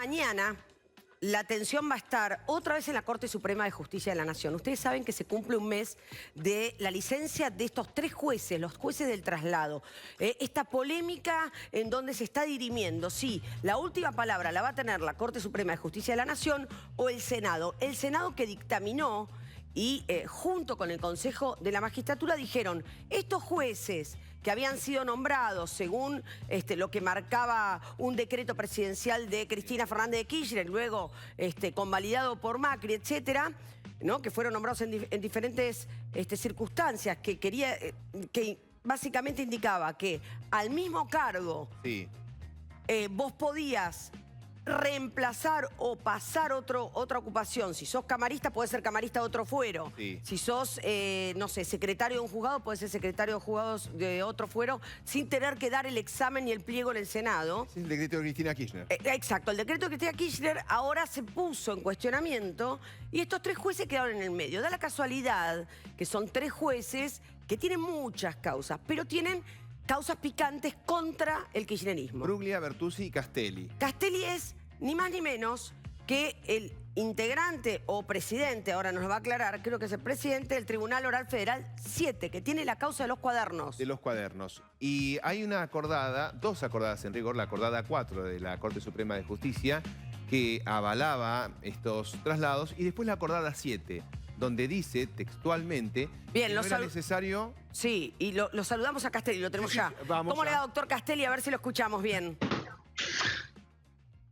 Mañana la atención va a estar otra vez en la Corte Suprema de Justicia de la Nación. Ustedes saben que se cumple un mes de la licencia de estos 3 jueces, los jueces del traslado. Esta polémica en donde se está dirimiendo si la última palabra la va a tener la Corte Suprema de Justicia de la Nación o el Senado. El Senado que dictaminó y junto con el Consejo de la Magistratura dijeron, estos jueces que habían sido nombrados según lo que marcaba un decreto presidencial de Cristina Fernández de Kirchner, luego convalidado por Macri, etcétera, ¿no? Que fueron nombrados en diferentes circunstancias, que básicamente indicaba que al mismo cargo sí. Vos podías reemplazar o pasar otra ocupación. Si sos camarista, podés ser camarista de otro fuero. Sí. Si sos, no sé, secretario de un juzgado, podés ser secretario de juzgados de otro fuero sin tener que dar el examen y el pliego en el Senado. Es el decreto de Cristina Kirchner. Exacto, el decreto de Cristina Kirchner ahora se puso en cuestionamiento y estos 3 jueces quedaron en el medio. Da la casualidad que son 3 jueces que tienen muchas causas, pero tienen causas picantes contra el kirchnerismo. Bruglia, Bertuzzi y Castelli. Castelli es ni más ni menos que el integrante o presidente, ahora nos lo va a aclarar, creo que es el presidente del Tribunal Oral Federal 7, que tiene la causa de los cuadernos. De los cuadernos. Y hay una acordada, 2 acordadas en rigor, la acordada 4 de la Corte Suprema de Justicia, que avalaba estos traslados, y después la acordada 7, donde dice textualmente bien, que no era necesario... Sí, y lo saludamos a Castelli, lo tenemos ya. Vamos ¿Cómo ya. le va, doctor Castelli? A ver si lo escuchamos bien.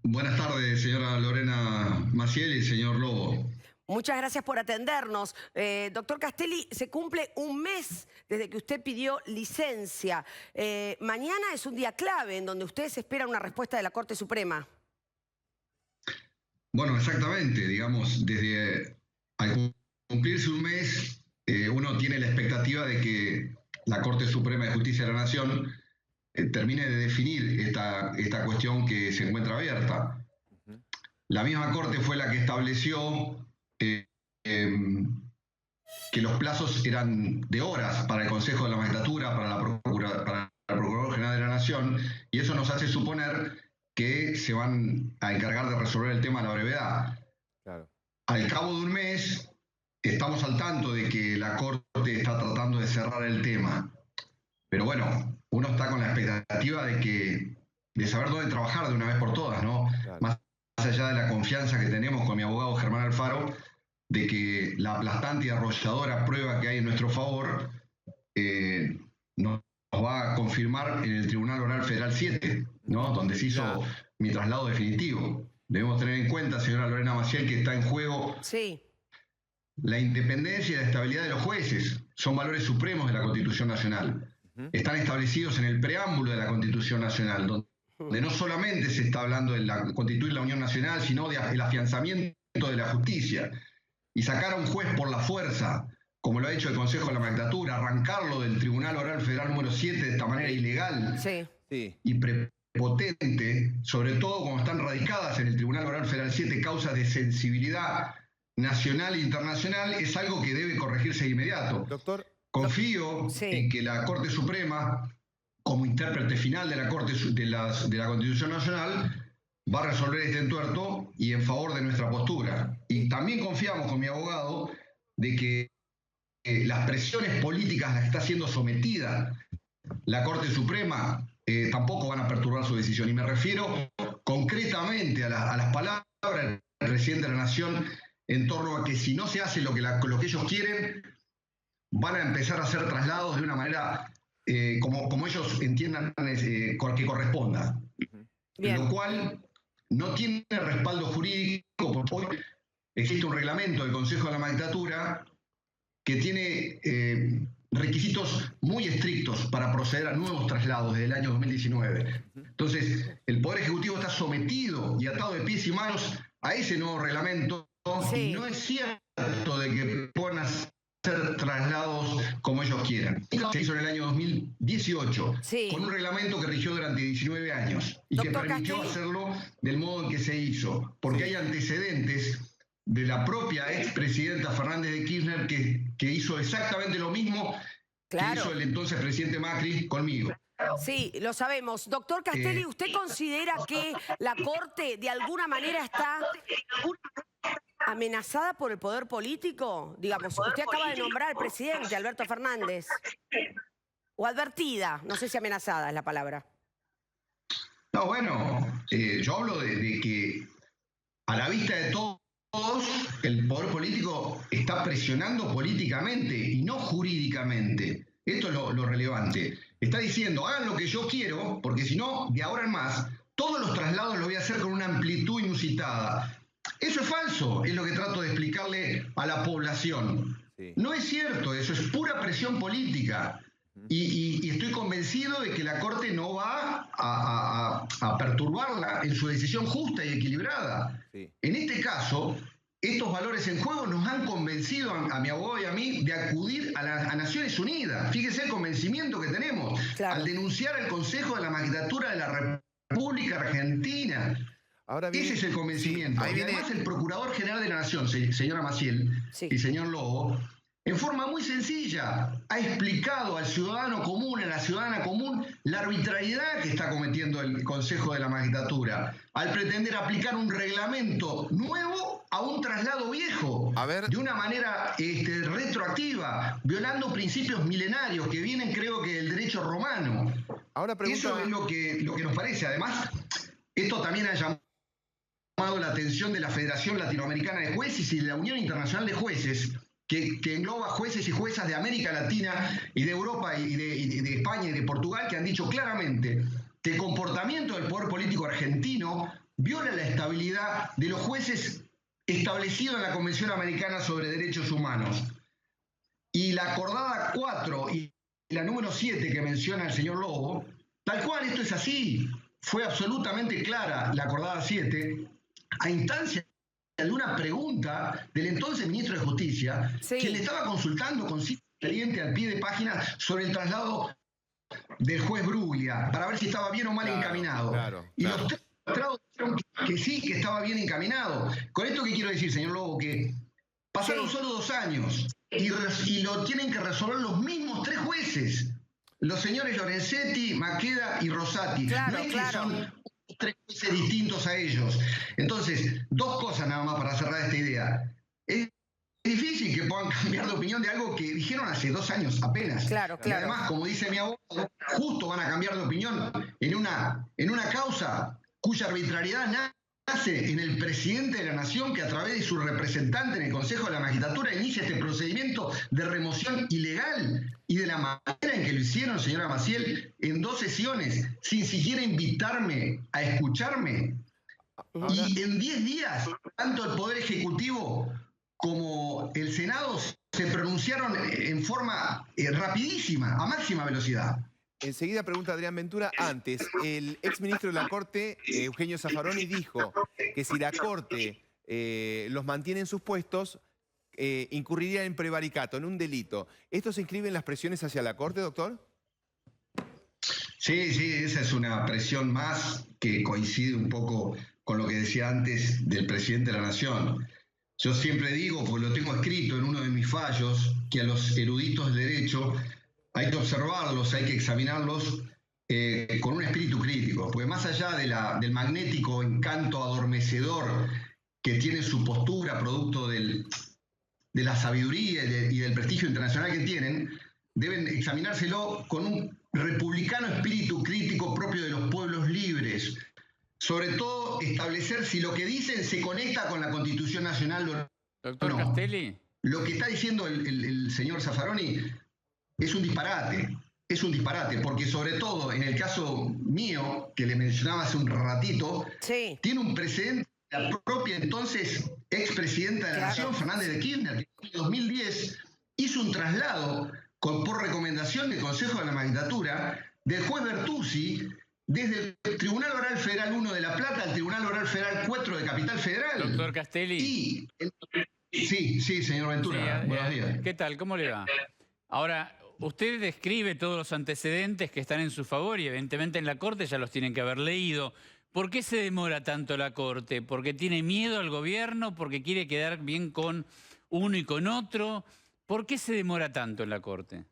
Buenas tardes, señora Lorena Maciel y señor Lobo. Muchas gracias por atendernos. Doctor Castelli, se cumple un mes desde que usted pidió licencia. Mañana es un día clave en donde ustedes esperan una respuesta de la Corte Suprema. Bueno, exactamente, digamos, desde al cumplirse un mes, uno tiene la expectativa de que la Corte Suprema de Justicia de la Nación termine de definir esta cuestión que se encuentra abierta. La misma Corte fue la que estableció que los plazos eran de horas para el Consejo de la Magistratura, para el Procurador General de la Nación, y eso nos hace suponer que se van a encargar de resolver el tema a la brevedad. Claro. Al cabo de un mes, estamos al tanto de que la Corte está tratando de cerrar el tema. Pero bueno, uno está con la expectativa de saber dónde trabajar de una vez por todas, ¿no? Claro. Más allá de la confianza que tenemos con mi abogado Germán Alfaro, de que la aplastante y arrolladora prueba que hay en nuestro favor nos va a confirmar en el Tribunal Oral Federal 7, ¿no? Donde se hizo mi traslado definitivo. Debemos tener en cuenta, señora Lorena Maciel, que está en juego la independencia y la estabilidad de los jueces. Son valores supremos de la Constitución Nacional. Están establecidos en el preámbulo de la Constitución Nacional, donde no solamente se está hablando de constituir la Unión Nacional, sino del afianzamiento de la justicia. Y sacar a un juez por la fuerza, como lo ha hecho el Consejo de la Magistratura, arrancarlo del Tribunal Oral Federal número 7 de esta manera ilegal y prepotente, sobre todo cuando están radicadas en el Tribunal Oral Federal 7 causas de sensibilidad nacional e internacional, es algo que debe corregirse de inmediato. Doctor, confío en que la Corte Suprema, como intérprete final de la Constitución Nacional, va a resolver este entuerto y en favor de nuestra postura. Y también confiamos con mi abogado de que las presiones políticas a las que está siendo sometida la Corte Suprema tampoco van a perturbar su decisión. Y me refiero concretamente a las palabras del presidente de la Nación en torno a que si no se hace lo que ellos quieren, van a empezar a hacer traslados de una manera como ellos entiendan que corresponda. Bien. Lo cual no tiene respaldo jurídico, porque hoy existe un reglamento del Consejo de la Magistratura que tiene requisitos muy estrictos para proceder a nuevos traslados desde el año 2019. Entonces, el Poder Ejecutivo está sometido y atado de pies y manos a ese nuevo reglamento. Y no es cierto de que puedan hacer traslados como ellos quieran. Se hizo en el año 2018 con un reglamento que rigió durante 19 años y que permitió hacerlo del modo en que se hizo, porque hay antecedentes de la propia expresidenta Fernández de Kirchner que hizo exactamente lo mismo que hizo el entonces presidente Macri conmigo. Sí, lo sabemos. Doctor Castelli, ¿usted considera que la Corte de alguna manera está amenazada por el poder político? Digamos, usted acaba de nombrar al presidente, Alberto Fernández. O advertida, no sé si amenazada es la palabra. No, bueno, yo hablo de que a la vista de todos, el poder político está presionando políticamente y no jurídicamente. Esto es lo relevante. Está diciendo, hagan lo que yo quiero, porque si no, de ahora en más, todos los traslados los voy a hacer con una amplitud inusitada. Eso es falso, es lo que trato de explicarle a la población. Sí. No es cierto, eso es pura presión política. Y estoy convencido de que la Corte no va a perturbarla en su decisión justa y equilibrada. Sí. En este caso, estos valores en juego nos han convencido a mi abogado y a mí de acudir a Naciones Unidas. Fíjese el convencimiento que tenemos al denunciar al Consejo de la Magistratura de la República Argentina. Ahora viene, ese es el convencimiento. Sí, y además el Procurador General de la Nación, señora Maciel y señor Lobo, en forma muy sencilla, ha explicado al ciudadano común, a la ciudadana común, la arbitrariedad que está cometiendo el Consejo de la Magistratura al pretender aplicar un reglamento nuevo a un traslado viejo, de una manera retroactiva, violando principios milenarios que vienen, creo que, del derecho romano. Ahora Eso es lo que nos parece. Además, esto también ha llamado la atención de la Federación Latinoamericana de Jueces y de la Unión Internacional de Jueces, que engloba jueces y juezas de América Latina y de Europa y de España y de Portugal, que han dicho claramente que el comportamiento del poder político argentino viola la estabilidad de los jueces establecidos en la Convención Americana sobre Derechos Humanos. Y la acordada 4 y la número 7 que menciona el señor Lobo, tal cual esto es así, fue absolutamente clara la acordada 7, a instancia de una pregunta del entonces ministro de Justicia, quien le estaba consultando con cita expediente al pie de página sobre el traslado del juez Bruglia, para ver si estaba bien o mal encaminado. Y los tres magistrados dijeron que sí, que estaba bien encaminado. Con esto, ¿qué quiero decir, señor Lobo? Que pasaron solo 2 años y lo tienen que resolver los mismos 3 jueces, los señores Lorenzetti, Maqueda y Rosati. No es que son 3 jueces distintos a ellos. Entonces, 2 cosas nada más para cerrar esta idea. Es difícil que puedan cambiar de opinión de algo que dijeron hace 2 años apenas. Y además, como dice mi abogado, justo van a cambiar de opinión en una causa cuya arbitrariedad nace en el presidente de la Nación, que a través de su representante en el Consejo de la Magistratura inicia este procedimiento de remoción ilegal, y de la manera en que lo hicieron, señora Maciel, en 2 sesiones, sin siquiera invitarme a escucharme. Y en 10 días, tanto el Poder Ejecutivo como el Senado se pronunciaron en forma rapidísima, a máxima velocidad. Enseguida pregunta Adrián Ventura. Antes, el exministro de la Corte, Eugenio Zaffaroni, dijo que si la Corte los mantiene en sus puestos, incurriría en prevaricato, en un delito. ¿Esto se inscribe en las presiones hacia la Corte, doctor? Sí, esa es una presión más que coincide un poco con lo que decía antes del presidente de la Nación. Yo siempre digo, porque lo tengo escrito en uno de mis fallos, que a los eruditos del derecho hay que observarlos, hay que examinarlos con un espíritu crítico, porque más allá del magnético encanto adormecedor que tiene su postura, producto de la sabiduría y del prestigio internacional que tienen, deben examinárselo con un republicano espíritu crítico propio de los pueblos libres. Sobre todo, establecer si lo que dicen se conecta con la Constitución Nacional o no. Doctor Castelli. Lo que está diciendo el señor Zaffaroni es un disparate, porque sobre todo en el caso mío, que le mencionaba hace un ratito, tiene un precedente. La propia entonces expresidenta de la Nación, Fernández de Kirchner, que en 2010 hizo un traslado por recomendación del Consejo de la Magistratura del juez Bertuzzi desde el Tribunal Oral Federal 1 de La Plata al Tribunal Oral Federal 4 de Capital Federal. Doctor Castelli. Sí, señor Ventura. Buenos días. ¿Qué tal? ¿Cómo le va? Ahora, usted describe todos los antecedentes que están en su favor y evidentemente en la Corte ya los tienen que haber leído. ¿Por qué se demora tanto la Corte? ¿Porque tiene miedo al gobierno? ¿Porque quiere quedar bien con uno y con otro? ¿Por qué se demora tanto en la Corte?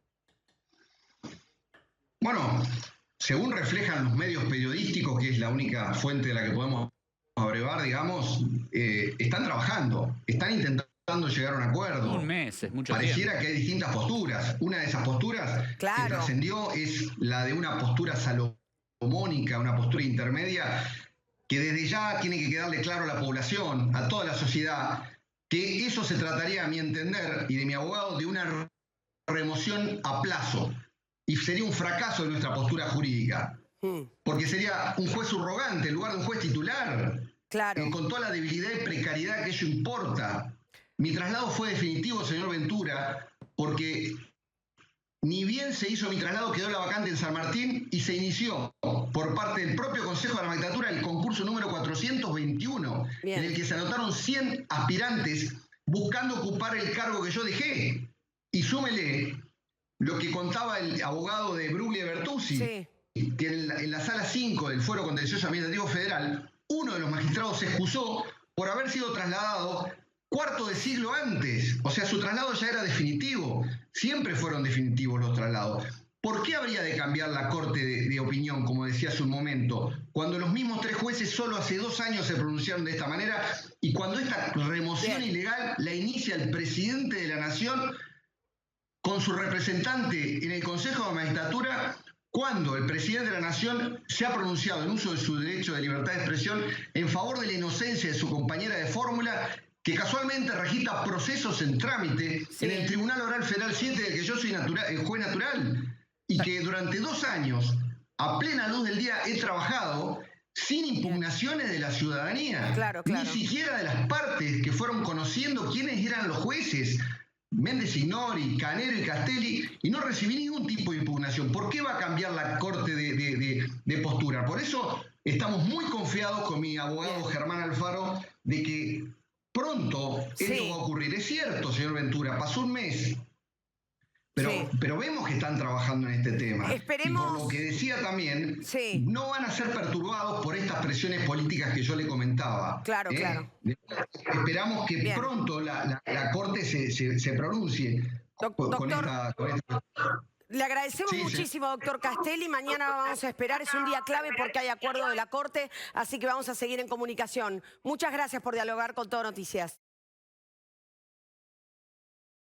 Bueno, según reflejan los medios periodísticos, que es la única fuente de la que podemos abrevar, digamos, están trabajando, están intentando llegar a un acuerdo. Un mes, es mucho Pareciera tiempo. que hay distintas posturas. Una de esas posturas que trascendió es la de una postura salomónica, una postura intermedia, que desde ya tiene que quedarle claro a la población, a toda la sociedad, que eso se trataría, a mi entender, y de mi abogado, de una remoción a plazo. Y sería un fracaso de nuestra postura jurídica. Porque sería un juez subrogante en lugar de un juez titular. Claro. Con toda la debilidad y precariedad que ello importa. Mi traslado fue definitivo, señor Ventura, porque ni bien se hizo mi traslado, quedó la vacante en San Martín y se inició por parte del propio Consejo de la Magistratura el concurso número 421, en el que se anotaron 100 aspirantes buscando ocupar el cargo que yo dejé. Y súmele lo que contaba el abogado de Bruglia Bertuzzi, que en la sala 5 del Fuero Contencioso Administrativo Federal, uno de los magistrados se excusó por haber sido trasladado cuarto de siglo antes. O sea, su traslado ya era definitivo. Siempre fueron definitivos los traslados. ¿Por qué habría de cambiar la Corte de opinión, como decía hace un momento, cuando los mismos 3 jueces solo hace 2 años se pronunciaron de esta manera y cuando esta remoción ilegal la inicia el presidente de la Nación con su representante en el Consejo de Magistratura, cuando el presidente de la Nación se ha pronunciado en uso de su derecho de libertad de expresión en favor de la inocencia de su compañera de fórmula, que casualmente registra procesos en trámite en el Tribunal Oral Federal 7, del que yo soy juez natural, y que durante 2 años, a plena luz del día, he trabajado sin impugnaciones de la ciudadanía, ni siquiera de las partes que fueron conociendo quiénes eran los jueces, Méndez Ignori, Canero y Castelli, y no recibí ningún tipo de impugnación. ¿Por qué va a cambiar la Corte de postura? Por eso estamos muy confiados con mi abogado Germán Alfaro de que pronto esto va a ocurrir. Es cierto, señor Ventura, pasó un mes, pero vemos que están trabajando en este tema. Esperemos. Y por lo que decía también, no van a ser perturbados por estas presiones políticas que yo le comentaba. Claro. Esperamos que pronto la Corte se pronuncie con esta... Le agradecemos muchísimo, doctor Castelli. Mañana vamos a esperar. Es un día clave porque hay acuerdo de la Corte, así que vamos a seguir en comunicación. Muchas gracias por dialogar con Todo Noticias.